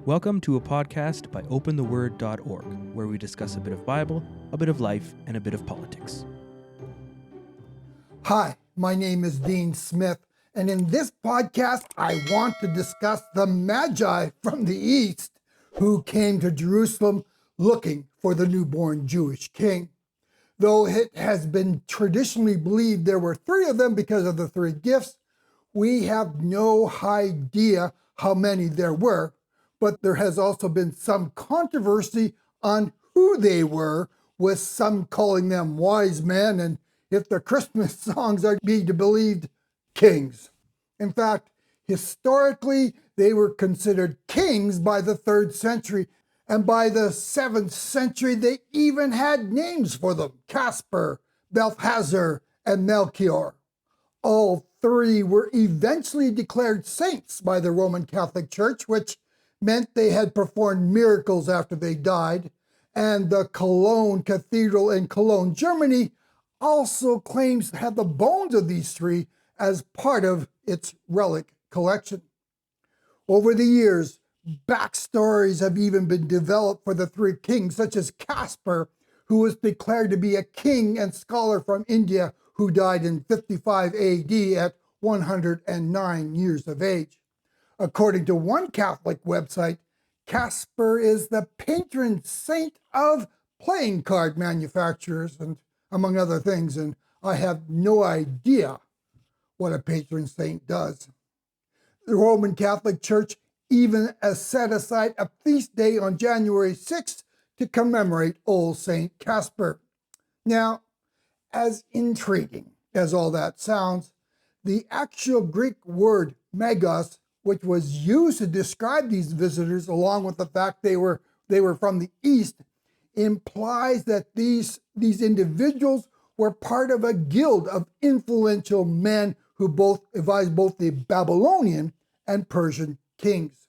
Welcome to a podcast by opentheword.org, where we discuss a bit of Bible, a bit of life, and a bit of politics. Hi, my name is Dean Smith, and in this podcast, I want to discuss the Magi from the East who came to Jerusalem looking for the newborn Jewish king. Though it has been traditionally believed there were three of them because of the three gifts, we have no idea how many there were, but there has also been some controversy on who they were, with some calling them wise men, and if the Christmas songs are to be believed, kings. In fact, historically, they were considered kings by the 3rd century, and by the 7th century, they even had names for them: Caspar, Belteshazzar, and Melchior. All three were eventually declared saints by the Roman Catholic Church, which meant they had performed miracles after they died, and the Cologne Cathedral in Cologne, Germany, also claims to have the bones of these three as part of its relic collection. Over the years, backstories have even been developed for the three kings, such as Caspar, who was declared to be a king and scholar from India who died in 55 AD at 109 years of age. According to one Catholic website, Caspar is the patron saint of playing card manufacturers, and among other things, and I have no idea what a patron saint does. The Roman Catholic Church even has set aside a feast day on January 6th to commemorate Old Saint Caspar. Now, as intriguing as all that sounds, the actual Greek word magos, which was used to describe these visitors, along with the fact they were from the East, implies that these individuals were part of a guild of influential men who advised both the Babylonian and Persian kings.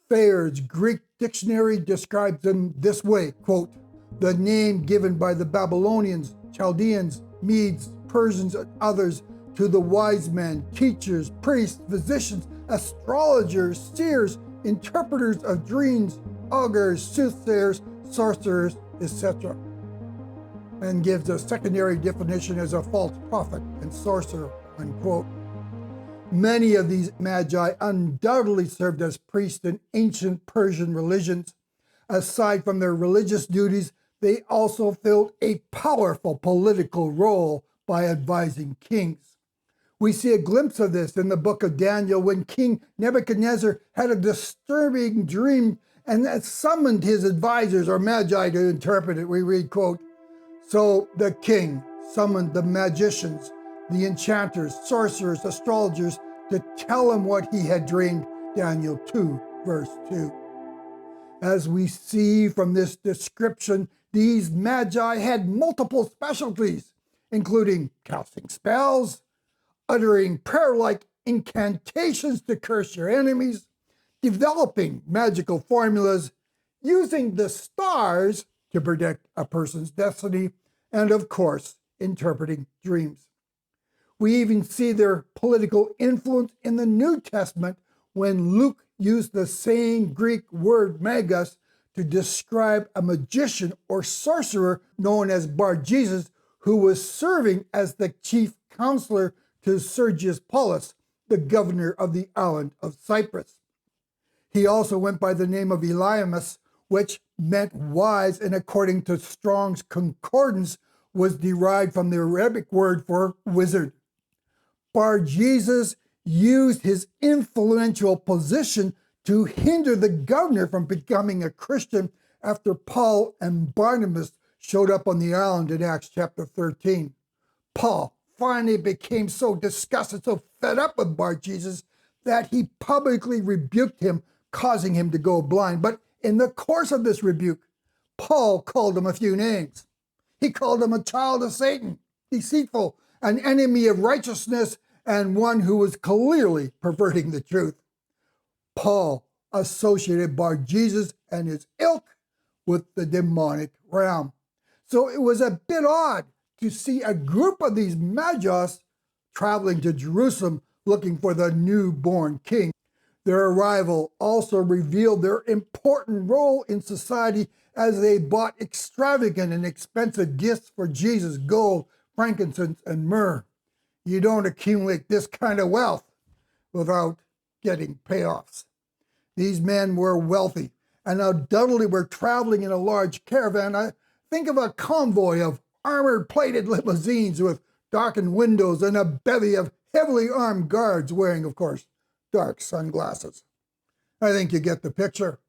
Thayer's Greek dictionary describes them this way, quote, "The name given by the Babylonians, Chaldeans, Medes, Persians, and others to the wise men, teachers, priests, physicians, astrologers, seers, interpreters of dreams, augurs, soothsayers, sorcerers, etc." And gives a secondary definition as a false prophet and sorcerer, unquote. Many of these magi undoubtedly served as priests in ancient Persian religions. Aside from their religious duties, they also filled a powerful political role by advising kings. We see a glimpse of this in the book of Daniel when King Nebuchadnezzar had a disturbing dream and summoned his advisors or magi to interpret it. We read, quote, "So the king summoned the magicians, the enchanters, sorcerers, astrologers to tell him what he had dreamed." Daniel 2, verse 2. As we see from this description, these magi had multiple specialties, including casting spells, uttering prayer-like incantations to curse your enemies, developing magical formulas, using the stars to predict a person's destiny, and of course, interpreting dreams. We even see their political influence in the New Testament when Luke used the same Greek word magos to describe a magician or sorcerer known as Bar-Jesus, who was serving as the chief counselor to Sergius Paulus, the governor of the island of Cyprus. He also went by the name of Eliamus, which meant wise, and according to Strong's Concordance, was derived from the Arabic word for wizard. Bar-Jesus used his influential position to hinder the governor from becoming a Christian after Paul and Barnabas showed up on the island in Acts chapter 13. Paul finally became so disgusted, so fed up with Bar-Jesus, that he publicly rebuked him, causing him to go blind. But in the course of this rebuke, Paul called him a few names. He called him a child of Satan, deceitful, an enemy of righteousness, and one who was clearly perverting the truth. Paul associated Bar-Jesus and his ilk with the demonic realm. So it was a bit odd to see a group of these magos traveling to Jerusalem looking for the newborn king. Their arrival also revealed their important role in society as they bought extravagant and expensive gifts for Jesus: gold, frankincense, and myrrh. You don't accumulate this kind of wealth without getting payoffs. These men were wealthy and undoubtedly were traveling in a large caravan. I think of a convoy of armor-plated limousines with darkened windows and a bevy of heavily armed guards wearing, of course, dark sunglasses. I think you get the picture.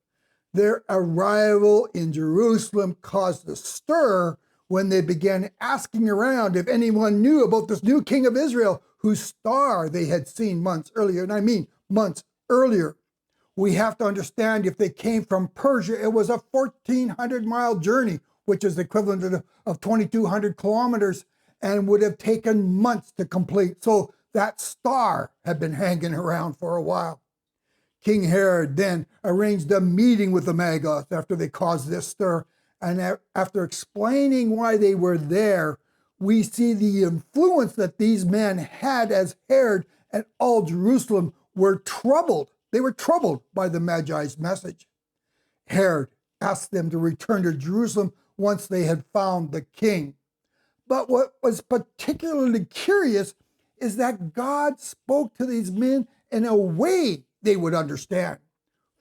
Their arrival in Jerusalem caused a stir when they began asking around if anyone knew about this new king of Israel whose star they had seen months earlier. And I mean months earlier. We have to understand, if they came from Persia, it was a 1,400-mile journey, which is the equivalent of 2,200 kilometers, and would have taken months to complete. So that star had been hanging around for a while. King Herod then arranged a meeting with the Magi after they caused this stir. And after explaining why they were there, we see the influence that these men had, as Herod and all Jerusalem were troubled. They were troubled by the Magi's message. Herod asked them to return to Jerusalem once they had found the king. But what was particularly curious is that God spoke to these men in a way they would understand.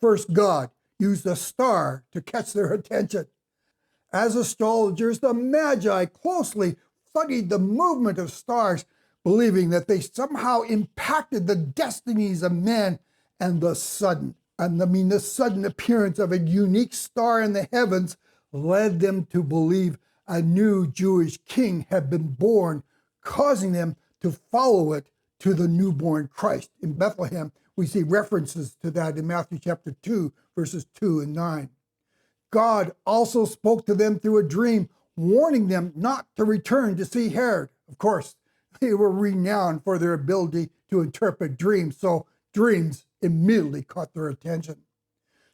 First, God used a star to catch their attention. As astrologers, the Magi closely studied the movement of stars, believing that they somehow impacted the destinies of men. And the sudden appearance of a unique star in the heavens led them to believe a new Jewish king had been born, causing them to follow it to the newborn Christ in Bethlehem. We see references to that in Matthew chapter 2, verses 2 and 9. God also spoke to them through a dream, warning them not to return to see Herod. Of course, they were renowned for their ability to interpret dreams, so dreams immediately caught their attention.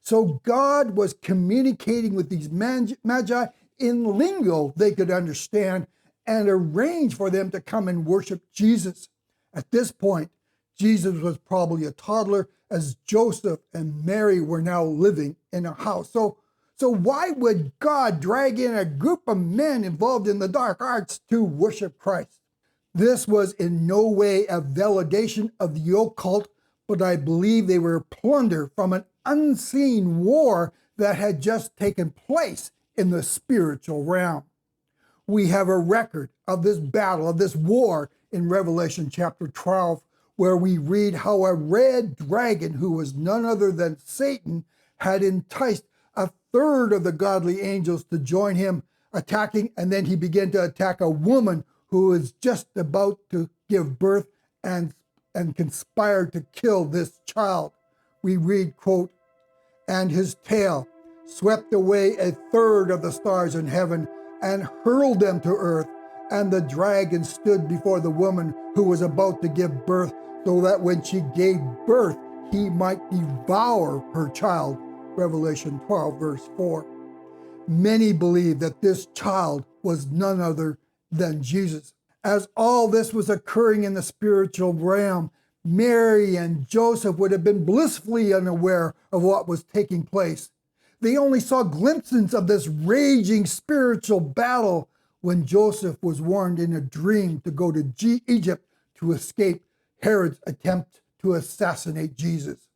So God was communicating with these Magi in lingo they could understand, and arranged for them to come and worship Jesus. At this point, Jesus was probably a toddler, as Joseph and Mary were now living in a house. So why would God drag in a group of men involved in the dark arts to worship Christ? This was in no way a validation of the occult, but I believe they were plundered from an unseen war that had just taken place in the spiritual realm. We have a record of this battle, of this war, in Revelation chapter 12, where we read how a red dragon, who was none other than Satan, had enticed a third of the godly angels to join him, attacking, and then he began to attack a woman who was just about to give birth and conspired to kill this child. We read, quote, "And his tail swept away a third of the stars in heaven and hurled them to earth. And the dragon stood before the woman who was about to give birth, so that when she gave birth, he might devour her child." Revelation 12, verse 4. Many believe that this child was none other than Jesus. As all this was occurring in the spiritual realm, Mary and Joseph would have been blissfully unaware of what was taking place. They only saw glimpses of this raging spiritual battle when Joseph was warned in a dream to go to Egypt to escape Herod's attempt to assassinate Jesus.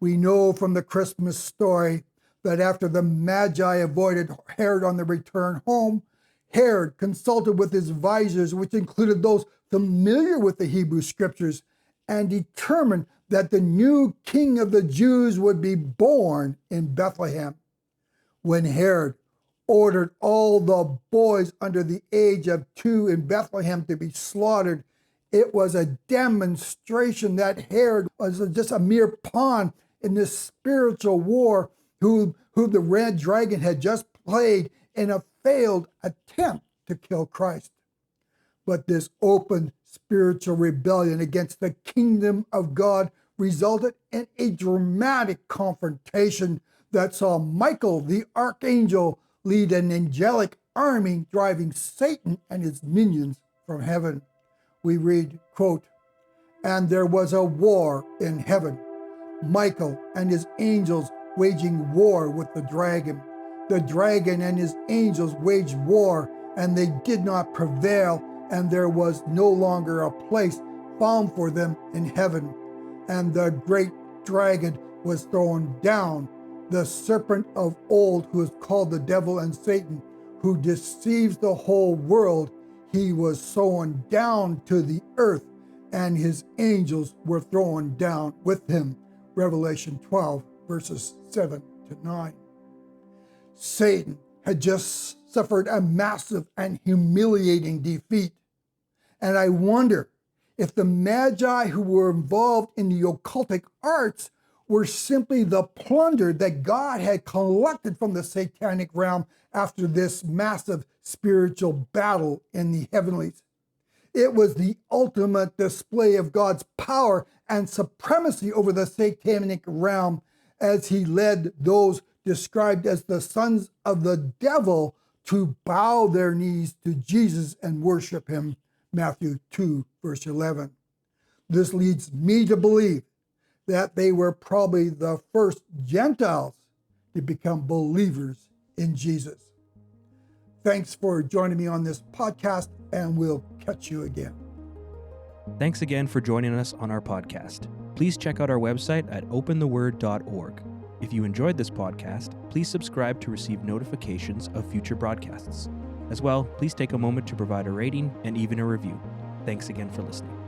We know from the Christmas story that after the Magi avoided Herod on the return home, Herod consulted with his advisors, which included those familiar with the Hebrew scriptures, and determined that the new king of the Jews would be born in Bethlehem. When Herod ordered all the boys under the age of 2 in Bethlehem to be slaughtered, it was a demonstration that Herod was just a mere pawn in this spiritual war who the red dragon had just played in a failed attempt to kill Christ. But this open spiritual rebellion against the kingdom of God resulted in a dramatic confrontation that saw Michael, the archangel, lead an angelic army driving Satan and his minions from heaven. We read, quote, "And there was a war in heaven. Michael and his angels waging war with the dragon. The dragon and his angels waged war, and they did not prevail, and there was no longer a place found for them in heaven. And the great dragon was thrown down, the serpent of old, who is called the devil and Satan, who deceives the whole world. He was thrown down to the earth, and his angels were thrown down with him. Revelation 12, verses 7 to 9. Satan had just suffered a massive and humiliating defeat. And I wonder if the Magi who were involved in the occultic arts were simply the plunder that God had collected from the satanic realm after this massive spiritual battle in the heavenlies. It was the ultimate display of God's power and supremacy over the satanic realm as he led those described as the sons of the devil to bow their knees to Jesus and worship him. Matthew 2, verse 11. This leads me to believe that they were probably the first Gentiles to become believers in Jesus. Thanks for joining me on this podcast, and we'll catch you again. Thanks again for joining us on our podcast. Please check out our website at opentheword.org. If you enjoyed this podcast, please subscribe to receive notifications of future broadcasts. As well, please take a moment to provide a rating and even a review. Thanks again for listening.